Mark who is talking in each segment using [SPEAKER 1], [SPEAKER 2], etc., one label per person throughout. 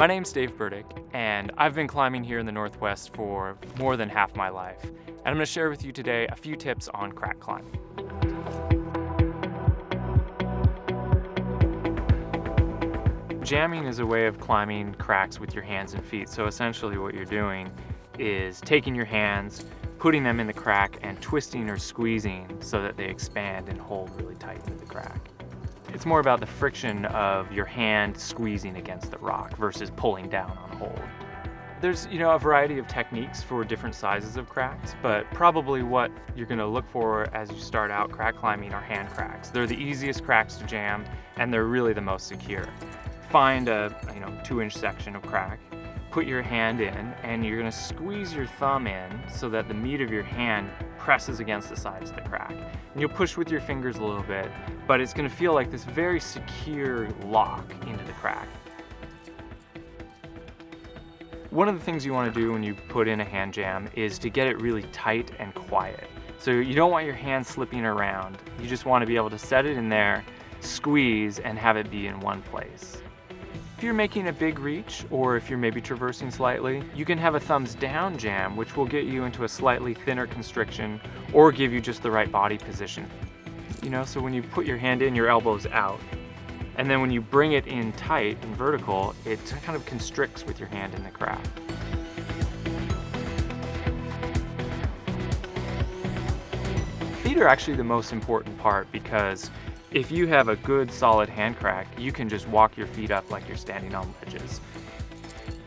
[SPEAKER 1] My name's Dave Burdick, and I've been climbing here in the Northwest for more than half my life. And I'm going to share with you today a few tips on crack climbing. Jamming is a way of climbing cracks with your hands and feet. So essentially what you're doing is taking your hands, putting them in the crack, and twisting or squeezing so that they expand and hold really tight into the crack. It's more about the friction of your hand squeezing against the rock versus pulling down on a hold. There's, a variety of techniques for different sizes of cracks, but probably what you're going to look for as you start out crack climbing are hand cracks. They're the easiest cracks to jam, and they're really the most secure. Find a 2-inch section of crack, put your hand in, and you're going to squeeze your thumb in so that the meat of your hand presses against the sides of the crack. And you'll push with your fingers a little bit, but it's going to feel like this very secure lock into the crack. One of the things you want to do when you put in a hand jam is to get it really tight and quiet. So you don't want your hand slipping around. You just want to be able to set it in there, squeeze, and have it be in one place. If you're making a big reach, or if you're maybe traversing slightly, you can have a thumbs down jam, which will get you into a slightly thinner constriction or give you just the right body position. So when you put your hand in, your elbow's out. And then when you bring it in tight and vertical, it kind of constricts with your hand in the crack. Feet are actually the most important part because if you have a good solid hand crack, you can just walk your feet up like you're standing on ledges.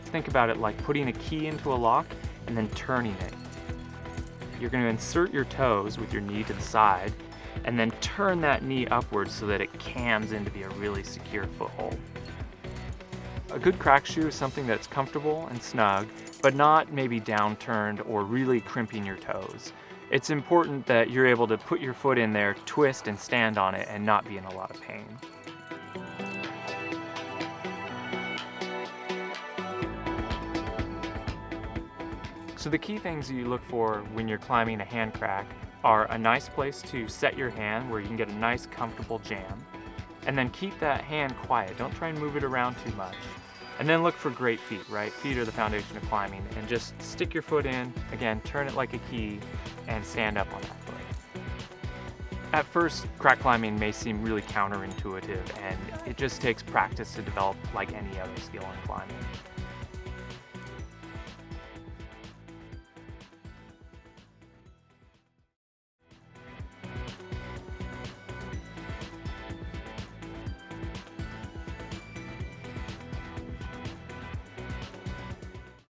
[SPEAKER 1] Think about it like putting a key into a lock and then turning it. You're going to insert your toes with your knee to the side and then turn that knee upwards so that it cams in to be a really secure foothold. A good crack shoe is something that's comfortable and snug, but not maybe downturned or really crimping your toes. It's important that you're able to put your foot in there, twist, and stand on it and not be in a lot of pain. So the key things you look for when you're climbing a hand crack are a nice place to set your hand where you can get a nice comfortable jam, and then keep that hand quiet. Don't try and move it around too much. And then look for great feet, right? Feet are the foundation of climbing, and just stick your foot in, again, turn it like a key, and stand up on that foot. At first, crack climbing may seem really counterintuitive, and it just takes practice to develop like any other skill in climbing.